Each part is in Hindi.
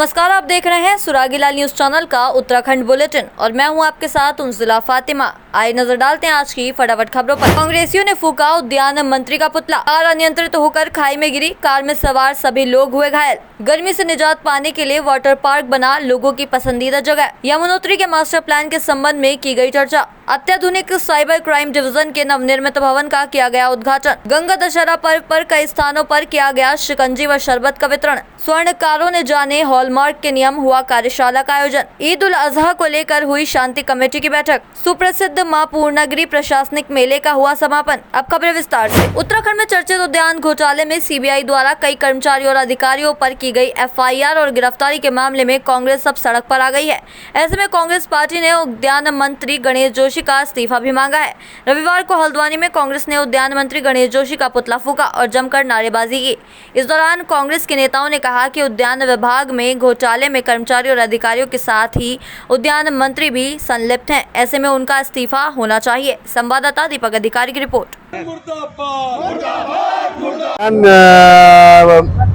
नमस्कार, आप देख रहे हैं सुरागीलाल न्यूज चैनल का उत्तराखंड बुलेटिन और मैं हूं आपके साथ उनजिला फातिमा। आइए नजर डालते हैं आज की फटाफट खबरों पर। कांग्रेसियों ने फूका उद्यान मंत्री का पुतला। कार अनियंत्रित होकर खाई में गिरी। कार में सवार सभी लोग हुए घायल। गर्मी से निजात पाने के लिए वाटर पार्क बना लोगों की पसंदीदा जगह। यमुनोत्री के मास्टर प्लान के संबंध में की गई चर्चा। अत्याधुनिक साइबर क्राइम डिवीजन के नवनिर्मित भवन का किया गया उद्घाटन। गंगा दशहरा पर्व पर कई स्थानों पर किया गया शिकंजी व शरबत का वितरण। स्वर्णकारों ने जाने हॉलमार्क के नियम, हुआ कार्यशाला का आयोजन। ईद उल अजहा को लेकर हुई शांति कमेटी की बैठक। सुप्रसिद्ध मां पूर्णगिरी प्रशासनिक मेले का हुआ समापन। अब खबरें विस्तार से। उत्तराखंड में चर्चित उद्यान घोटाले में सीबीआई द्वारा कई कर्मचारियों और अधिकारियों पर की गई एफआईआर और गिरफ्तारी के मामले में कांग्रेस अब सड़क पर आ गई है। ऐसे में कांग्रेस पार्टी ने उद्यान मंत्री गणेश जोशी का इस्तीफा भी मांगा है। रविवार को हल्द्वानी में कांग्रेस ने उद्यान मंत्री गणेश जोशी का पुतला फूका और जमकर नारेबाजी की। इस दौरान कांग्रेस के नेताओं ने कहा कि उद्यान विभाग में घोटाले में कर्मचारियों और अधिकारियों के साथ ही उद्यान मंत्री भी संलिप्त हैं। ऐसे में उनका इस्तीफा होना चाहिए। संवाददाता दीपक अधिकारी की रिपोर्ट।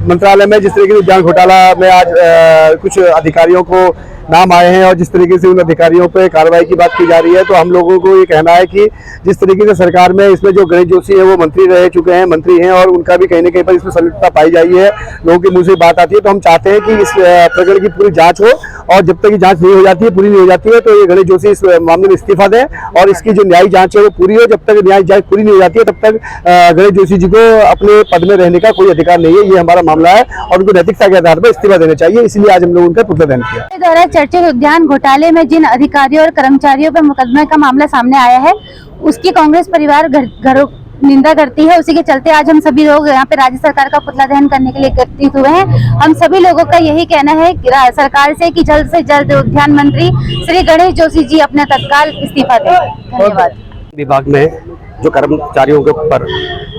मंत्रालय में जिस तरीके से उद्यान घोटाला में आज कुछ अधिकारियों को नाम आए हैं और जिस तरीके से उन अधिकारियों पर कार्रवाई की बात की जा रही है, तो हम लोगों को ये कहना है कि जिस तरीके से सरकार में इसमें जो गणेश जोशी है वो मंत्री रह चुके हैं, मंत्री हैं और उनका भी कहीं न कहीं पर इसमें संलिप्तता पाई जाई है, लोगों के मुंह से बात आती है। तो हम चाहते हैं कि इस प्रकरण की पूरी जांच हो और जब तक ये जांच नहीं हो जाती है, पूरी नहीं हो जाती है, तो ये गणेश जोशी इस मामले में इस्तीफा दें और इसकी जो न्यायिक जांच है वो पूरी हो। जब तक न्यायिक जांच पूरी नहीं हो जाती है तब तक गणेश जोशी जी को अपने पद में रहने का कोई अधिकार नहीं है। ये हमारा मामला है और उनको नैतिकता के आधार पर इस्तीफा देना चाहिए। इसलिए आज हम लोग उनका पुतला दहन किया। चर्चित उद्यान घोटाले में जिन अधिकारियों और कर्मचारियों पर मुकदमे का मामला सामने आया है, उसकी कांग्रेस परिवार घरों निंदा करती है। उसी के चलते आज हम सभी लोग यहाँ पे राज्य सरकार का पुतला दहन करने के लिए एकत्रित हुए हैं। हम सभी लोगों का यही कहना है सरकार से कि जल्द से जल्द उद्यान मंत्री श्री गणेश जोशी जी अपना तत्काल इस्तीफा दें। धन्यवाद। विभाग में जो कर्मचारियों के ऊपर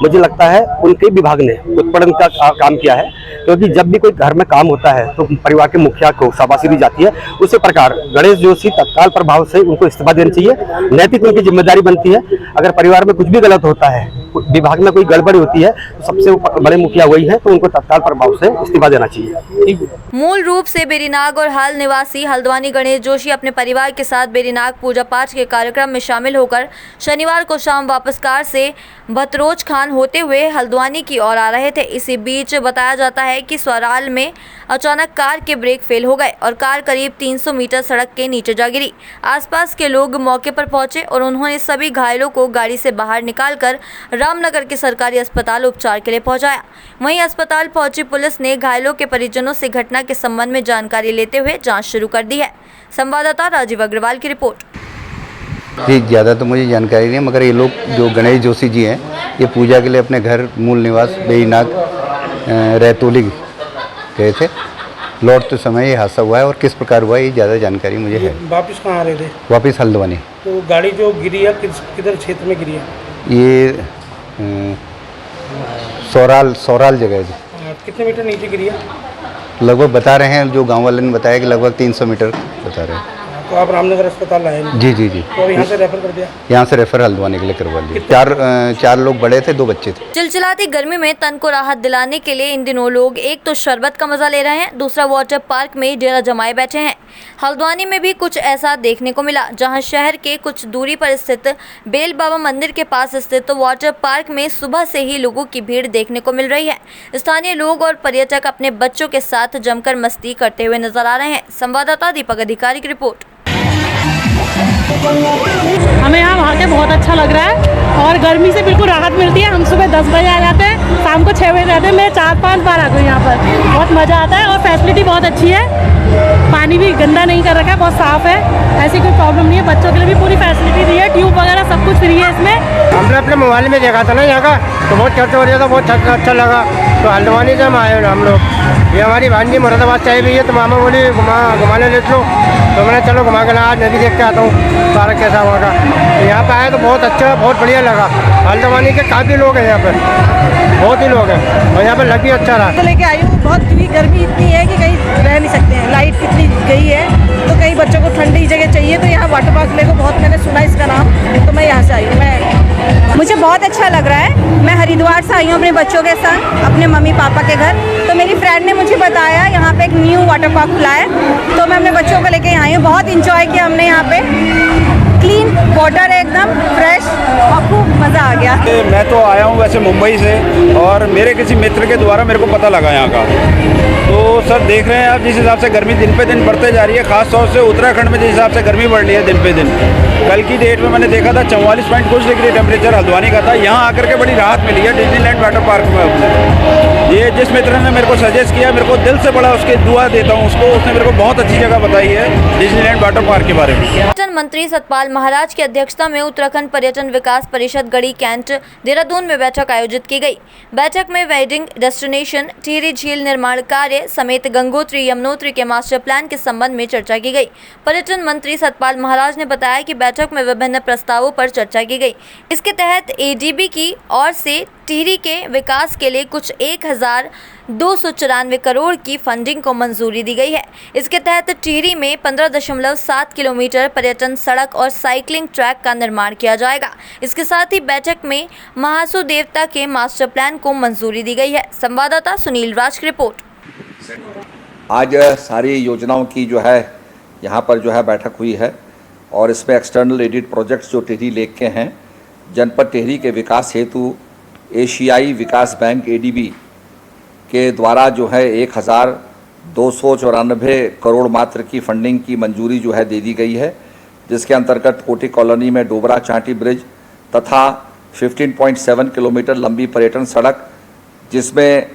मुझे लगता है उनके विभाग ने उत्पीड़न का काम किया है, क्योंकि जब भी कोई घर में काम होता है तो परिवार के मुखिया को शाबाशी दी जाती है। उसी प्रकार गणेश जोशी तत्काल प्रभाव से उनको इस्तीफा देना चाहिए। नैतिक उनकी जिम्मेदारी बनती है। अगर परिवार में कुछ भी गलत होता है, विभाग में कोई गड़बड़ी होती है, तो सबसे बड़े मुखिया वही है, तो उनको तत्काल प्रभाव से इस्तीफा देना चाहिए। मूल रूप से बेरीनाग और हाल निवासी हल्द्वानी गणेश जोशी अपने परिवार के साथ बेरीनाग पूजा पाठ के कार्यक्रम में शामिल होकर शनिवार को शाम वापस कार से भतरोज खान होते हुए हल्द्वानी की ओर आ रहे थे। इसी बीच बताया जाता है कि स्वराल में अचानक कार के ब्रेक फेल हो गए और कार करीब 300 मीटर सड़क के नीचे जा गिरी। आसपास के लोग मौके पर पहुंचे और उन्होंने सभी घायलों को गाड़ी से बाहर निकालकर रामनगर के सरकारी अस्पताल उपचार के लिए पहुंचाया। वहीं अस्पताल पहुंची पुलिस ने घायलों के परिजनों से घटना के संबंध में जानकारी लेते हुए जांच शुरू कर दी है। संवाददाता राजीव अग्रवाल की रिपोर्ट। जी, ज़्यादा तो मुझे जानकारी नहीं है, मगर ये लोग जो गणेश जोशी जी हैं, ये पूजा के लिए अपने घर मूल निवास बेरीनाग रैतोली गए थे। लौटते समय ये हादसा हुआ है और किस प्रकार हुआ है ये ज़्यादा जानकारी मुझे है। वापस कहाँ आ रहे थे? वापस हल्द्वानी। तो गाड़ी जो गिरी है किधर क्षेत्र में गिरी है? ये सौराल जगह है। कितने मीटर नीचे गिरी है? लगभग बता रहे हैं, जो गांव वाले ने बताया कि लगभग 300 मीटर बता रहे हैं। तो आप रामनगर अस्पताल आए? जी। तो यहाँ से रेफर कर दिया? यहाँ से रेफर हल्द्वानी के लिए करवा लिया। चार लोग बड़े थे, 2 बच्चे थे। चिलचिलाती गर्मी में तन को राहत दिलाने के लिए इन दिनों लोग एक तो शरबत का मजा ले रहे हैं, दूसरा वाटर पार्क में डेरा जमाए बैठे हैं। हल्द्वानी में भी कुछ ऐसा देखने को मिला, जहां शहर के कुछ दूरी पर स्थित बेल बाबा मंदिर के पास स्थित वाटर पार्क में सुबह से ही लोगों की भीड़ देखने को मिल रही है। स्थानीय लोग और पर्यटक अपने बच्चों के साथ जमकर मस्ती करते हुए नजर आ रहे हैं। संवाददाता दीपक अधिकारी की रिपोर्ट। हमें यहाँ वहाँ के बहुत अच्छा लग रहा है और गर्मी से बिल्कुल राहत मिलती है। हम सुबह 10 बजे आ जाते हैं, शाम को 6 बजे रहते हैं। मैं 4-5 बार आ गई यहाँ पर। बहुत मज़ा आता है और फैसिलिटी बहुत अच्छी है। पानी भी गंदा नहीं कर रखा है, बहुत साफ़ है। ऐसी कोई प्रॉब्लम नहीं है। बच्चों के लिए भी पूरी फैसिलिटी दी है, ट्यूब वगैरह सब कुछ फ्री है इसमें। हमने अपने मोबाइल में देखा था ना यहाँ का, तो बहुत चर्चा हो रहा था, बहुत अच्छा लगा। तो हल्द्वानी से हम आए हम लोग। ये हमारी भांजी मुरादाबाद से आई हुई है, तो मामा बोली घुमाने ले लो, तो मैंने चलो घुमा के आज नदी देख के आता हूँ पार्क कैसा वहाँ का। तो यहाँ पे आए तो बहुत अच्छा, बहुत बढ़िया लगा। हल्द्वानी के काफ़ी लोग हैं यहाँ पर, बहुत ही लोग हैं और यहाँ पर लग भी अच्छा रहा। तो लेके आई हूँ। बहुत गर्मी इतनी है कि कहीं रह नहीं सकते हैं। लाइट कितनी गई है, तो कहीं बच्चों को ठंडी जगह चाहिए, तो यहाँ वाटर पार्क मेरे को बहुत, मैंने सुना इसका नाम, तो मैं यहाँ से आई हूँ। मैं मुझे बहुत अच्छा लग रहा है। मैं हरिद्वार से आई हूँ अपने बच्चों के संग, अपने मम्मी पापा के घर। तो मेरी फ्रेंड ने मुझे बताया यहाँ पे एक न्यू वाटर पार्क खुला है, तो मैं अपने बच्चों को लेके आई हूँ। बहुत इंजॉय किया हमने यहाँ पे। क्लीन वाटर है, एकदम फ्रेश, और खूब मज़ा आ गया। मैं तो आया हूँ वैसे मुंबई से, और मेरे किसी मित्र के द्वारा मेरे को पता लगा यहाँ का। तो सर देख रहे हैं आप, जिस हिसाब से गर्मी दिन पे दिन बढ़ते जा रही है, खास तौर से उत्तराखंड में जिस हिसाब से गर्मी बढ़ रही है दिन पे दिन। कल की डेट में मैंने देखा था 44 पॉइंट कुछ डिग्री टेम्परेचर हल्द्वानी का था। यहाँ आकर के बड़ी राहत मिली है डिज्नीलैंड वाटर पार्क में अपने। ये जिस मित्र ने मेरे को सजेस्ट किया, मेरे को दिल से बड़ा उसकी दुआ देता हूँ उसको। उसने मेरे को बहुत अच्छी जगह बताई है डिज्नीलैंड वाटर पार्क के बारे में। पर्यटन मंत्री सतपाल महाराज की अध्यक्षता में उत्तराखंड पर्यटन विकास परिषद गढ़ी कैंट देहरादून में बैठक आयोजित की गई। बैठक में वेडिंग डेस्टिनेशन, टिहरी झील निर्माण कार्य समेत गंगोत्री यमुनोत्री के मास्टर प्लान के संबंध में चर्चा की गई। पर्यटन मंत्री सतपाल महाराज ने बताया कि बैठक में विभिन्न प्रस्तावों पर चर्चा की गई। इसके तहत एडीबी की ओर से टिहरी के विकास के लिए कुछ 1294 करोड़ की फंडिंग को मंजूरी दी गई है। इसके तहत टिहरी में 15.7 किलोमीटर पर्यटन सड़क और साइकिलिंग ट्रैक का निर्माण किया जाएगा। इसके साथ ही बैठक में महासू देवता के मास्टर प्लान को मंजूरी दी गई है। संवाददाता सुनील राज की रिपोर्ट। आज सारी योजनाओं की जो है यहाँ पर जो है बैठक हुई है, और इसमें एक्सटर्नल एडिड प्रोजेक्ट्स जो टिहरी लेक के हैं, जनपद टिहरी के विकास हेतु एशियाई विकास बैंक एडीबी के द्वारा जो है 1294 करोड़ मात्र की फंडिंग की मंजूरी जो है दे दी गई है, जिसके अंतर्गत कोटी कॉलोनी में डोबरा चांटी ब्रिज तथा 15.7 किलोमीटर लंबी पर्यटन सड़क, जिसमें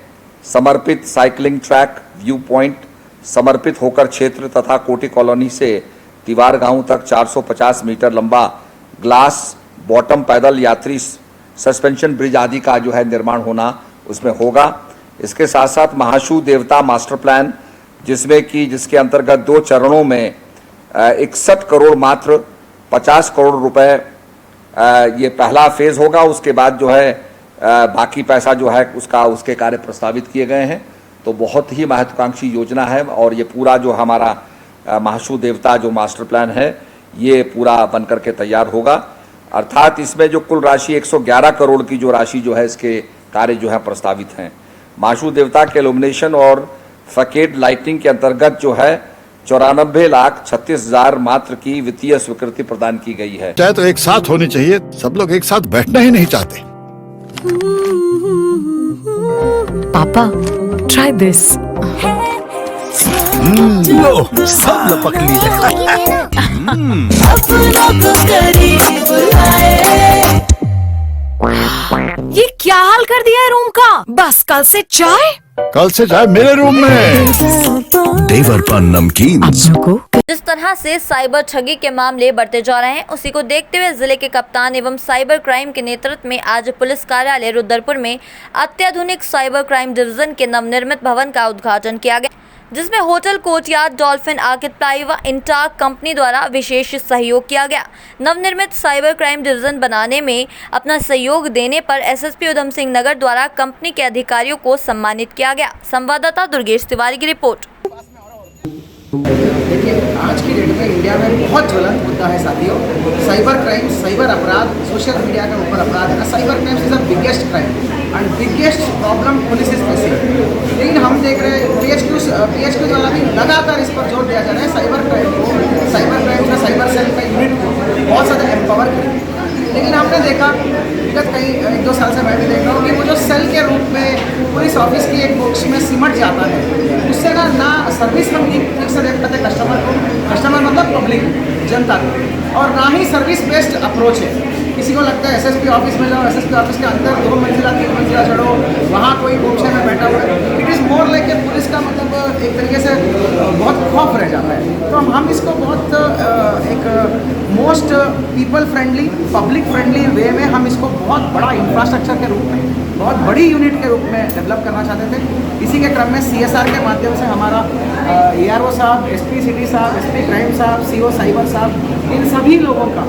समर्पित साइकिलिंग ट्रैक, व्यू पॉइंट, समर्पित होकर क्षेत्र तथा कोटी कॉलोनी से दीवार गांव तक 450 मीटर लंबा ग्लास बॉटम पैदल यात्री सस्पेंशन ब्रिज आदि का जो है निर्माण होना उसमें होगा। इसके साथ साथ महाशू देवता मास्टर प्लान, जिसके अंतर्गत 2 चरणों में 61 करोड़ मात्र 50 करोड़ रुपए ये पहला फेज होगा। उसके बाद जो है बाकी पैसा जो है उसके कार्य प्रस्तावित किए गए हैं। तो बहुत ही महत्वाकांक्षी योजना है, और ये पूरा जो हमारा महाशू देवता जो मास्टर प्लान है ये पूरा बनकर के तैयार होगा। अर्थात इसमें जो कुल राशि 111 करोड़ की जो राशि जो है इसके कार्य जो है प्रस्तावित हैं। महाशू देवता के इल्यूमिनेशन और फकेट लाइटिंग के अंतर्गत जो है 94,36,000 मात्र की वित्तीय स्वीकृति प्रदान की गई है। चाहे तो एक साथ होनी चाहिए, सब लोग एक साथ बैठना ही नहीं चाहते। पापा, ट्राई दिस। लो, सब लपक लिए। ये क्या हाल कर दिया है रूम का? बस कल से चाय मेरे रूम में। देवर पान नमकीन। जिस तरह से साइबर ठगी के मामले बढ़ते जा रहे हैं, उसी को देखते हुए जिले के कप्तान एवं साइबर क्राइम के नेतृत्व में आज पुलिस कार्यालय रुद्रपुर में अत्याधुनिक साइबर क्राइम डिवीजन के नवनिर्मित भवन का उद्घाटन किया गया, जिसमें होटल कोर्टयार्ड, डॉल्फिन आर्किड व इंटाक कंपनी द्वारा विशेष सहयोग किया गया। नवनिर्मित साइबर क्राइम डिवीजन बनाने में अपना सहयोग देने पर एसएसपी उधम सिंह नगर द्वारा कंपनी के अधिकारियों को सम्मानित किया गया। संवाददाता दुर्गेश तिवारी की रिपोर्ट। देखिए, आज की डेट में इंडिया में बहुत ज्वलंत मुद्दा है साथियों, साइबर क्राइम, साइबर अपराध, सोशल मीडिया के ऊपर अपराध है। Cyber crime is the biggest crime and biggest problem police is facing. लेकिन हम देख रहे हैं पीएचक्यू द्वारा भी लगातार इस पर जोर दिया जा रहा है, साइबर क्राइम का साइबर सेल का यूनिट को बहुत ज़्यादा एम्पावर करें। लेकिन हमने देखा विगत कई 1-2 साल से मैं भी देख रहा हूँ कि वो जो सेल के रूप में पुलिस ऑफिस की एक बॉक्स में सिमट जाता है, उससे ना सर्विस हम ठीक से देख पाते कस्टमर मतलब पब्लिक, जनता को, और ना ही सर्विस बेस्ड अप्रोच है। किसी को लगता है एसएसपी ऑफिस में जाओ, एसएसपी ऑफिस के अंदर 2 मंजिला 3 मंजिला चढ़ो, वहाँ कोई बॉक्स में बैठा हुआ है। It is more like a police का मतलब एक तरीके से बहुत खौफ रह जाता है। तो हम इसको बहुत एक most people friendly, public friendly way में हम इसको बहुत बड़ा इंफ्रास्ट्रक्चर के रूप में, बहुत बड़ी यूनिट के रूप में डेवलप करना चाहते थे। इसी के क्रम में CSR के माध्यम से हमारा ARO साहब, SP सिटी साहब, SP क्राइम साहब, CO साइबर साहब, इन सभी लोगों का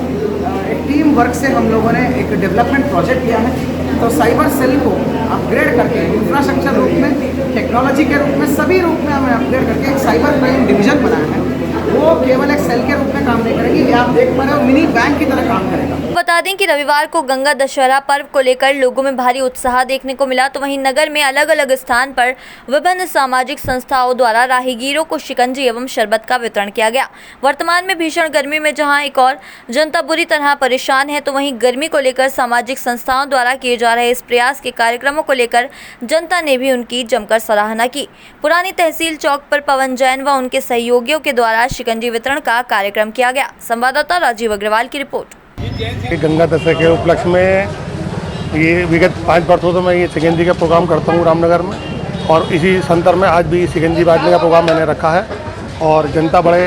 एक टीम वर्क से हम लोगों ने एक डेवलपमेंट प्रोजेक्ट लिया है। तो साइबर सेल को अपग्रेड करके इंफ्रास्ट्रक्चर रूप में, टेक्नोलॉजी के रूप में, सभी रूप में हमें अपग्रेड करके एक साइबर क्राइम डिवीजन बनाया है। वो केवल एक सेल के रूप में काम नहीं करेगी, ये आप देख पा रहे हो मिनी बैंक की तरह काम करेगा। बता दें कि रविवार को गंगा दशहरा पर्व को लेकर लोगों में भारी उत्साह देखने को मिला, तो वहीं नगर में अलग अलग स्थान पर विभिन्न सामाजिक संस्थाओं द्वारा राहगीरों को शिकंजी एवं शरबत का वितरण किया गया। वर्तमान में भीषण गर्मी में जहां एक और जनता बुरी तरह परेशान है, तो वहीं गर्मी को लेकर सामाजिक संस्थाओं द्वारा किए जा रहे इस प्रयास के कार्यक्रमों को लेकर जनता ने भी उनकी जमकर सराहना की। पुरानी तहसील चौक पर पवन जैन व उनके सहयोगियों के द्वारा शिकंजी वितरण का कार्यक्रम किया गया। संवाददाता राजीव अग्रवाल की रिपोर्ट। गंगा दशहरे के उपलक्ष्य में ये विगत 5 वर्षों से मैं ये शिकंजी का प्रोग्राम करता हूँ रामनगर में, और इसी संदर्भ में आज भी शिकंजी बांटने का प्रोग्राम मैंने रखा है और जनता बड़े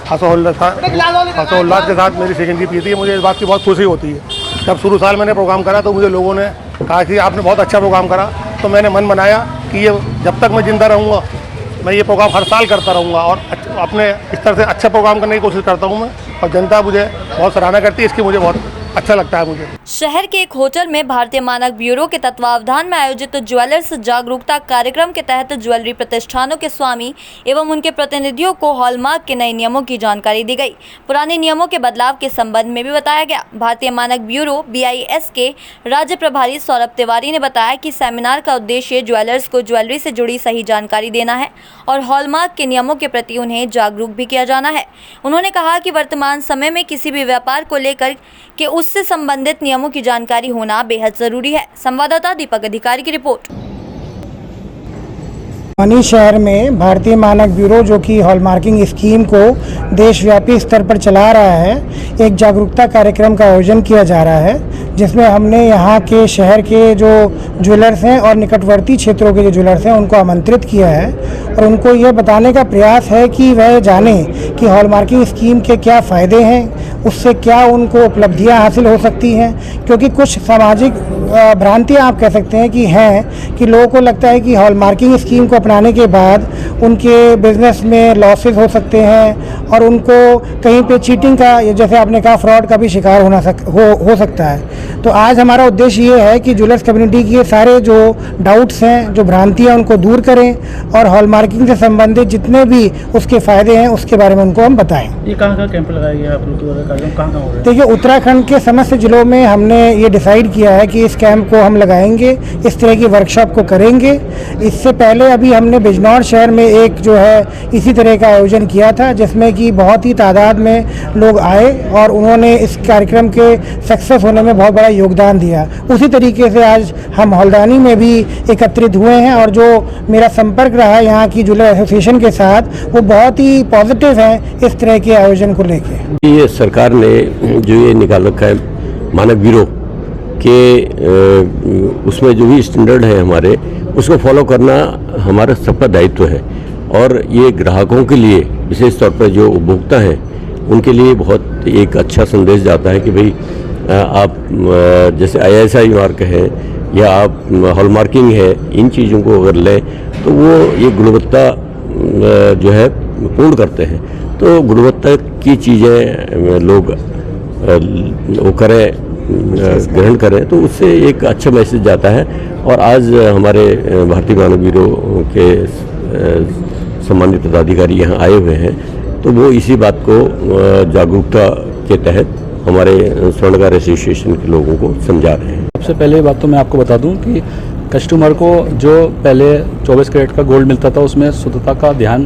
हर्षोल्लास के साथ मेरी शिकंजी पीती है। मुझे इस बात की बहुत खुशी होती है। जब शुरू साल मैंने प्रोग्राम करा तो मुझे लोगों ने कहा कि आपने बहुत अच्छा प्रोग्राम करा, तो मैंने मन बनाया कि ये जब तक मैं जिंदा रहूँगा मैं ये प्रोग्राम हर साल करता रहूँगा और अपने इस तरह से अच्छा प्रोग्राम करने की कोशिश करता हूँ मैं, और जनता मुझे बहुत सराहना करती है, इसकी मुझे बहुत अच्छा लगता है। मुझे शहर के एक होटल में भारतीय मानक ब्यूरो के तत्वावधान में आयोजित ज्वेलर्स जागरूकता कार्यक्रम के तहत ज्वेलरी प्रतिष्ठानों के स्वामी एवं उनके प्रतिनिधियों को हॉलमार्क के नए नियमों की जानकारी दी गई। पुराने नियमों के बदलाव के संबंध में भी बताया गया। भारतीय मानक ब्यूरो BIS के राज्य प्रभारी सौरभ तिवारी ने बताया कि सेमिनार का उद्देश्य ज्वेलर्स को ज्वेलरी से जुड़ी सही जानकारी देना है और हॉलमार्क के नियमों के प्रति उन्हें जागरूक भी किया जाना है। उन्होंने कहा कि वर्तमान समय में किसी भी व्यापार को लेकर के उससे संबंधित नियमों की जानकारी होना बेहद जरूरी है। संवाददाता दीपक अधिकारी की रिपोर्ट। मनी शहर में भारतीय मानक ब्यूरो जो कि हॉलमार्किंग स्कीम को देशव्यापी स्तर पर चला रहा है, एक जागरूकता कार्यक्रम का आयोजन किया जा रहा है, जिसमें हमने यहाँ के शहर के जो ज्वेलर्स हैं और निकटवर्ती क्षेत्रों के जो ज्वेलर्स हैं उनको आमंत्रित किया है और उनको यह बताने का प्रयास है कि वह जाने कि हॉलमार्किंग स्कीम के क्या फ़ायदे हैं, उससे क्या उनको उपलब्धियाँ हासिल हो सकती हैं। क्योंकि कुछ सामाजिक भ्रांतियाँ आप कह सकते हैं कि लोगों को लगता है कि हॉलमार्किंग स्कीम को अपनाने के बाद उनके बिजनेस में लॉसेस हो सकते हैं और उनको कहीं पे चीटिंग का, जैसे आपने कहा, फ्रॉड का भी शिकार हो सकता है। तो आज हमारा उद्देश्य ये है कि ज्वेलर्स कम्युनिटी के सारे जो डाउट्स हैं, जो भ्रांतियाँ, उनको दूर करें और हॉलमार्किंग से संबंधित जितने भी उसके फ़ायदे हैं उसके बारे में उनको हम बताएं। ये कहाँ कैंप लगाया गया आप लोगों का, कहाँ हो रहा है? देखिए, उत्तराखंड के समस्त जिलों में हमने ये डिसाइड किया है कि इस कैंप को हम लगाएंगे, इस तरह की वर्कशॉप को करेंगे। इससे पहले अभी हमने बिजनौर शहर में एक जो है इसी तरह का आयोजन किया था, जिसमें कि बहुत ही तादाद में लोग आए और उन्होंने इस कार्यक्रम के सक्सेस होने में बहुत बड़ा योगदान दिया। उसी तरीके से आज हम हल्द्वानी में भी एकत्रित हुए हैं और जो मेरा संपर्क रहा है यहाँ की ज्वेलर एसोसिएशन के साथ, वो बहुत ही पॉजिटिव है इस तरह के आयोजन को लेकर। ये सरकार ने जो ये निकाल रखा है मानक ब्यूरो के, उसमें जो भी स्टैंडर्ड है हमारे, उसको फॉलो करना हमारा सबका दायित्व है और ये ग्राहकों के लिए, विशेष तौर पर जो उपभोक्ता हैं, उनके लिए बहुत एक अच्छा संदेश जाता है कि भाई आप जैसे ISI मार्क है या आप हॉलमार्किंग है, इन चीज़ों को अगर लें तो वो ये गुणवत्ता जो है पूर्ण करते हैं। तो गुणवत्ता की चीज़ें लोग वो करें, ग्रहण करें, तो उससे एक अच्छा मैसेज जाता है। और आज हमारे भारतीय मानक ब्यूरो के सम्मानित पदाधिकारी यहाँ आए हुए हैं, तो वो इसी बात को जागरूकता के तहत हमारे स्वर्णकार एसोसिएशन के लोगों को समझा रहे हैं। सबसे पहले बात तो मैं आपको बता दूं कि कस्टमर को जो पहले 24 कैरेट का गोल्ड मिलता था, उसमें शुद्धता का ध्यान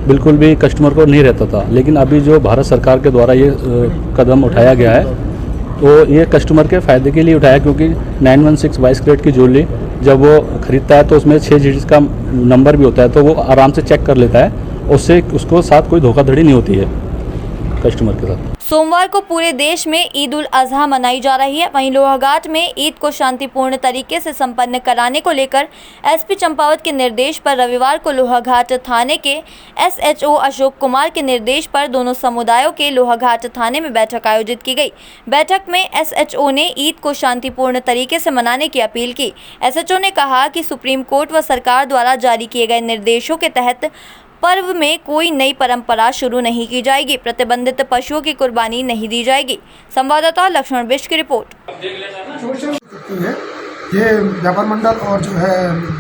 बिल्कुल भी कस्टमर को नहीं रहता था। लेकिन अभी जो भारत सरकार के द्वारा ये कदम उठाया गया है, तो ये कस्टमर के फ़ायदे के लिए उठाया, क्योंकि 916 22 कैरेट की ज्वेलरी जब वो खरीदता है तो उसमें 6 डिजिट का नंबर भी होता है, तो वो आराम से चेक कर लेता है, उससे उसको साथ कोई धोखाधड़ी नहीं होती है कस्टमर के साथ। सोमवार को पूरे देश में ईद उल अजहा मनाई जा रही है। वहीं लोहाघाट में ईद को शांतिपूर्ण तरीके से संपन्न कराने को लेकर SP चंपावत के निर्देश पर रविवार को लोहाघाट थाने के SHO अशोक कुमार के निर्देश पर दोनों समुदायों के लोहाघाट थाने में बैठक आयोजित की गई। बैठक में SHO ने ईद को शांतिपूर्ण तरीके से मनाने की अपील की। SHO ने कहा कि सुप्रीम कोर्ट व सरकार द्वारा जारी किए गए निर्देशों के तहत पर्व में कोई नई परंपरा शुरू नहीं की जाएगी, प्रतिबंधित पशुओं की कुर्बानी नहीं दी जाएगी। संवाददाता लक्ष्मण बिष्ट की रिपोर्ट। ये व्यापार मंडल और जो है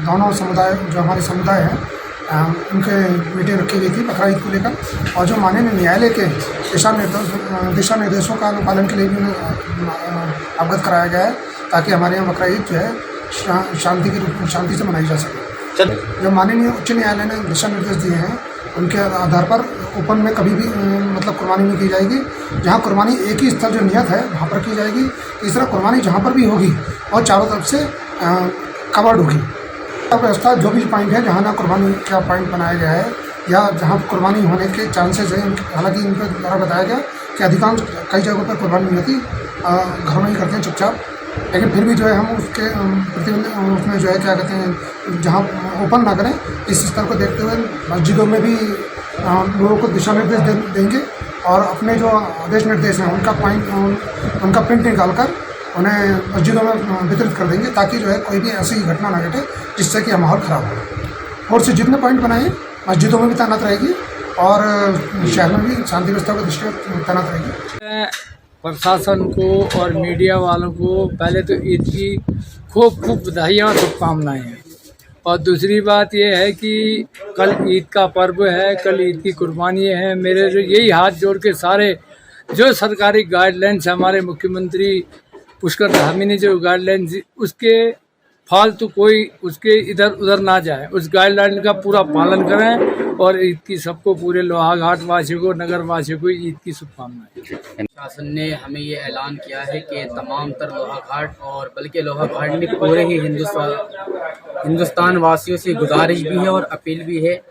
दोनों समुदाय, जो हमारे समुदाय हैं, उनके मीटिंग रखी गई थी बकरा ईद को लेकर, और जो माननीय न्यायालय के दिशा निर्देशों का अनुपालन के लिए भी उन्हें अवगत कराया गया है, ताकि हमारे यहाँ बकरा ईद जो है शांति से मनाई जा सके। जो माननीय उच्च न्यायालय ने दिशा निर्देश दिए हैं, उनके आधार पर ओपन में कभी भी मतलब कुर्बानी नहीं की जाएगी। जहाँ कुर्बानी एक ही स्थल जो नियत है वहाँ पर की जाएगी। तीसरा, कुर्बानी जहाँ पर भी होगी और चारों तरफ से कवर्ड होगी। व्यवस्था जो भी पॉइंट है जहाँ ना कुर्बानी का पॉइंट बनाया गया है या जहाँ कुर्बानी होने के चांसेस है, हालांकि इनके द्वारा बताया गया कि अधिकांश कई जगहों पर कुर्बानी नहीं होती, घरों में ही करते हैं चुपचाप, लेकिन फिर भी जो है हम उसके उसमें जो है क्या कहते हैं, जहाँ ओपन ना करें, इस स्तर को देखते हुए मस्जिदों में भी लोगों को दिशा निर्देश देंगे और अपने जो आदेश निर्देश हैं उनका प्रिंट निकाल कर उन्हें मस्जिदों में वितरित कर देंगे, ताकि जो है कोई भी ऐसी घटना ना घटे जिससे कि माहौल ख़राब हो। और से जितने पॉइंट बनाए मस्जिदों में भी तैनात रहेगी और शहर में भी शांति व्यवस्था की दृष्टि तैनात रहेगी। प्रशासन को और मीडिया वालों को पहले तो ईद की खूब बधाइयाँ और शुभकामनाएँ हैं, और दूसरी बात यह है कि कल ईद का पर्व है, कल ईद की कुर्बानी है। मेरे जो यही हाथ जोड़ के सारे जो सरकारी गाइडलाइंस हमारे मुख्यमंत्री पुष्कर धामी ने जो गाइडलाइंस, उसके फालतू कोई उसके इधर उधर ना जाए, उस गाइडलाइन का पूरा पालन करें और ईद की सबको पूरे लोहाघाट वासियों को, नगर वासियों को ईद की शुभकामनाएं। शासन ने हमें ये ऐलान किया है कि तमाम तर लोहाघाट और बल्कि लोहाघाट में पूरे ही हिंदुस्तान वासियों से गुजारिश भी है और अपील भी है।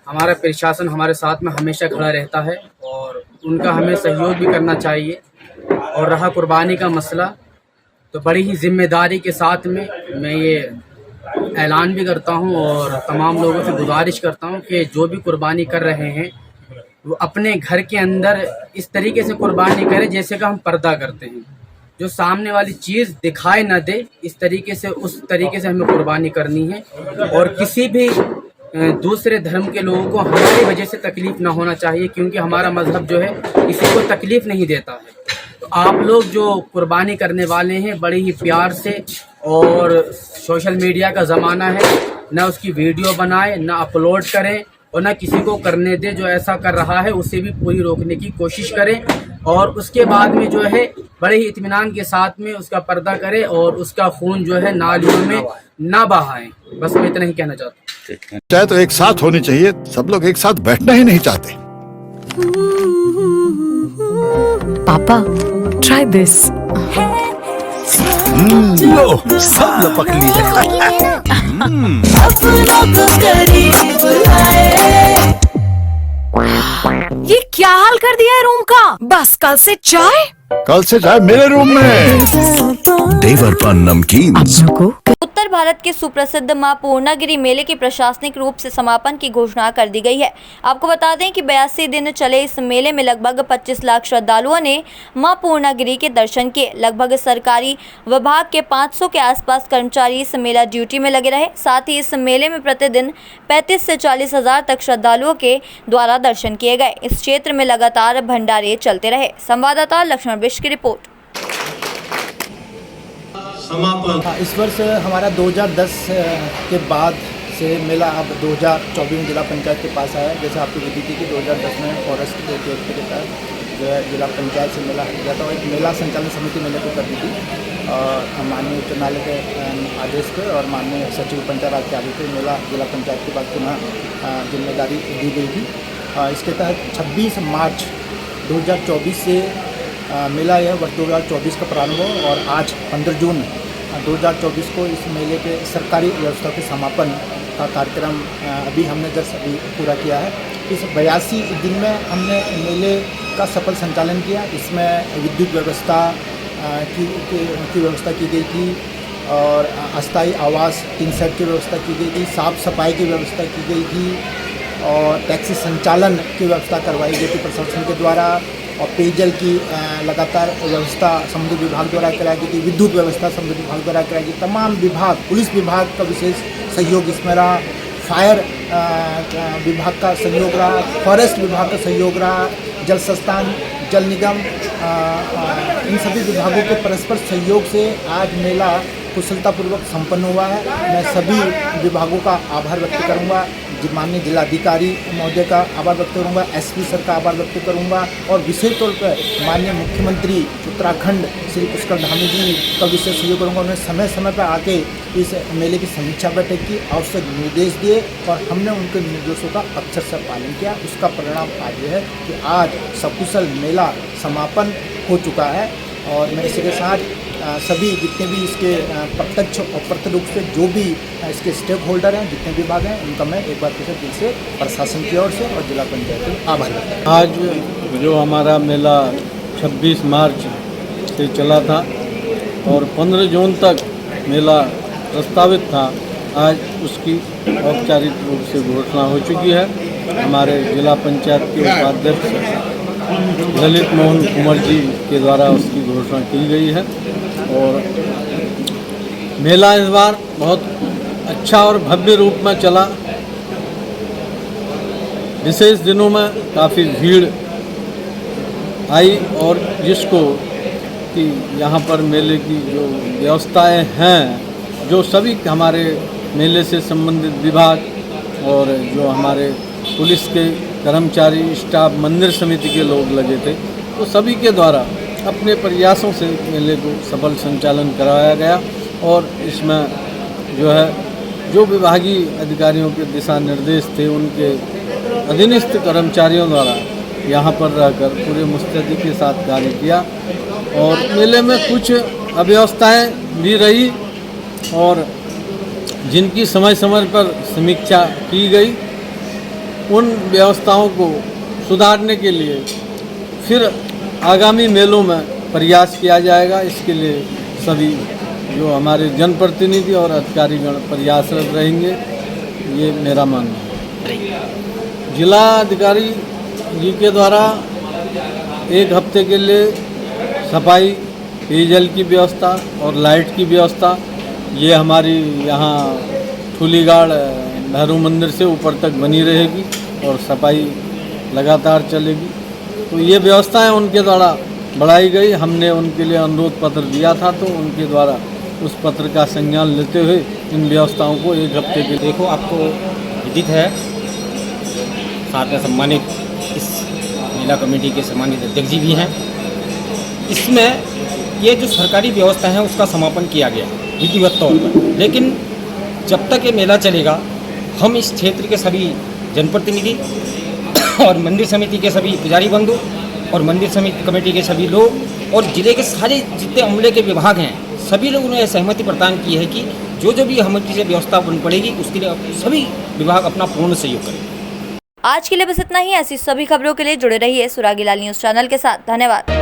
हमारा प्रशासन हमारे साथ में हमेशा खड़ा रहता है और उनका हमें सहयोग भी करना चाहिए। और रहा कुर्बानी का मसला, तो बड़ी ही जिम्मेदारी के साथ में मैं ये ऐलान भी करता हूँ और तमाम लोगों से गुजारिश करता हूँ कि जो भी कुर्बानी कर रहे हैं वो अपने घर के अंदर इस तरीके से कुर्बानी करें जैसे कि हम पर्दा करते हैं, जो सामने वाली चीज़ दिखाई न दे, इस तरीके से उस तरीके से हमें कुर्बानी करनी है। और किसी भी दूसरे धर्म के लोगों को हमारी वजह से तकलीफ़ ना होना चाहिए, क्योंकि हमारा मजहब जो है किसी को तकलीफ़ नहीं देता है। तो आप लोग जो कुर्बानी करने वाले हैं बड़े ही प्यार से, और सोशल मीडिया का ज़माना है, ना उसकी वीडियो बनाएं, ना अपलोड करें और ना किसी को करने दें। जो ऐसा कर रहा है उसे भी पूरी रोकने की कोशिश करें और उसके बाद में जो है बड़े ही इत्मीनान के साथ में उसका पर्दा करें और उसका खून जो है नालियों में ना बहाएं। बस मैं इतना ही कहना चाहता हूँ। चाहे तो एक साथ होनी चाहिए, सब लोग एक साथ बैठना ही नहीं चाहते। पापा ट्राई दिस। लो सब लपक लिए। ये क्या हाल कर दिया है रूम का? बस कल से चाय मेरे रूम में। देवर पान नमकीन। उत्तर भारत के सुप्रसिद्ध मां पूर्णागिरि मेले के प्रशासनिक रूप से समापन की घोषणा कर दी गई है। आपको बता दें कि 82 दिन चले इस मेले में लगभग 25 लाख श्रद्धालुओं ने मां पूर्णागिरि के दर्शन किए। लगभग सरकारी विभाग के 500 के आसपास कर्मचारी इस मेला ड्यूटी में लगे रहे। साथ ही इस मेले में प्रतिदिन 35 से 40 हजार तक श्रद्धालुओं के द्वारा दर्शन किए गए। इस क्षेत्र में लगातार भंडारे चलते रहे। संवाददाता लक्ष्मण बिष्ट की रिपोर्ट। इस वर्ष हमारा 2010 के बाद से मेला अब 2024 में जिला पंचायत के पास आया। जैसे आपको विधि थी कि 2010 में फॉरेस्ट के एक्ट के तहत जो है जिला पंचायत से मेला हट गया था और एक मेला संचालन समिति मेले को कर दी थी। माननीय उच्च न्यायालय के आदेश पे और माननीय सचिव पंचायत राज के आदेश पे मेला जिला पंचायत के बाद पुनः जिम्मेदारी दी गई थी। इसके तहत 26 मार्च 2024 से मेला यह वर्ष 2024 का प्रारंभ हो और आज 15 जून 2024 को इस मेले के सरकारी व्यवस्था के समापन का कार्यक्रम अभी हमने जस्ट अभी पूरा किया है। इस 82 दिन में हमने मेले का सफल संचालन किया। इसमें विद्युत व्यवस्था की व्यवस्था की गई थी और अस्थायी आवास 3 सेट की व्यवस्था की गई थी, साफ़ सफाई की व्यवस्था की गई थी और टैक्सी संचालन की व्यवस्था करवाई गई थी प्रशासन के द्वारा और पेयजल की लगातार व्यवस्था संबंधित विभाग द्वारा कराई गई थी, विद्युत व्यवस्था संबंधित विभाग द्वारा कराई गई। तमाम विभाग, पुलिस विभाग का विशेष सहयोग इसमें रहा, फायर विभाग का सहयोग रहा, फॉरेस्ट विभाग का सहयोग रहा, जल संस्थान, जल निगम, इन सभी विभागों के परस्पर सहयोग से आज मेला कुशलतापूर्वक संपन्न हुआ है। मैं सभी विभागों का आभार व्यक्त करूंगा, माननीय जिलाधिकारी महोदय का आभार व्यक्त करूँगा, एसपी सर का आभार व्यक्त करूँगा और विशेष तौर पर माननीय मुख्यमंत्री उत्तराखंड श्री पुष्कर धामी जी का विशेष सहयोग करूँगा। उन्होंने समय समय पर आके इस मेले की समीक्षा बैठक की, आवश्यक निर्देश दिए और हमने उनके निर्देशों का अक्षरशः पालन किया। उसका परिणाम आज ये है कि आज सकुशल मेला समापन हो चुका है। और मैं इसी के साथ सभी जितने भी इसके प्रत्यक्ष और अप्रत्यक्ष रूप से जो भी इसके स्टेक होल्डर हैं, जितने विभाग हैं, उनका मैं एक बार फिर दिल से प्रशासन की ओर से और जिला पंचायत का आभार व्यक्त करता हूं। आज जो हमारा मेला 26 मार्च से चला था और 15 जून तक मेला प्रस्तावित था, आज उसकी औपचारिक रूप से घोषणा हो चुकी है। हमारे जिला पंचायत के उपाध्यक्ष ललित मोहन कुंवर जी के द्वारा उसकी घोषणा की गई है और मेला इस बार बहुत अच्छा और भव्य रूप में चला। विशेष दिनों में काफ़ी भीड़ आई और जिसको कि यहाँ पर मेले की जो व्यवस्थाएं हैं, जो सभी हमारे मेले से संबंधित विभाग और जो हमारे पुलिस के कर्मचारी, स्टाफ, मंदिर समिति के लोग लगे थे, तो सभी के द्वारा अपने प्रयासों से मेले को सफल संचालन कराया गया। और इसमें जो है जो विभागीय अधिकारियों के दिशा निर्देश थे, उनके अधीनस्थ कर्मचारियों द्वारा यहाँ पर रहकर पूरे मुस्तैदी के साथ कार्य किया और मेले में कुछ अव्यवस्थाएं भी रही और जिनकी समय समय पर समीक्षा की गई। उन व्यवस्थाओं को सुधारने के लिए फिर आगामी मेलों में प्रयास किया जाएगा। इसके लिए सभी जो हमारे जनप्रतिनिधि और अधिकारीगण प्रयासरत रहेंगे, ये मेरा मानना है। जिला अधिकारी जी के द्वारा एक हफ्ते के लिए सफाई, पेयजल की व्यवस्था और लाइट की व्यवस्था, ये हमारी यहाँ ठूलीगाड़ भैरव मंदिर से ऊपर तक बनी रहेगी और सफाई लगातार चलेगी। तो ये व्यवस्थाएं उनके द्वारा बढ़ाई गई। हमने उनके लिए अनुरोध पत्र दिया था, तो उनके द्वारा उस पत्र का संज्ञान लेते हुए इन व्यवस्थाओं को एक हफ्ते के देखो आपको विदित है, साथ में सम्मानित इस मेला कमेटी के सम्मानित अध्यक्ष जी भी हैं। इसमें ये जो सरकारी व्यवस्था है उसका समापन किया गया विधिवत तौर पर, लेकिन जब तक ये मेला चलेगा हम इस क्षेत्र के सभी जनप्रतिनिधि और मंदिर समिति के सभी पुजारी बंधु और मंदिर समिति कमेटी के सभी लोग और जिले के सारे जितने अमले के विभाग हैं, सभी लोगों ने सहमति प्रदान की है कि जो भी हमारी से व्यवस्था बन पड़ेगी उसके लिए सभी विभाग अपना पूर्ण सहयोग करेंगे। आज के लिए बस इतना ही। ऐसी सभी खबरों के लिए जुड़े रहिए सुरागीलाल न्यूज़ चैनल के साथ। धन्यवाद।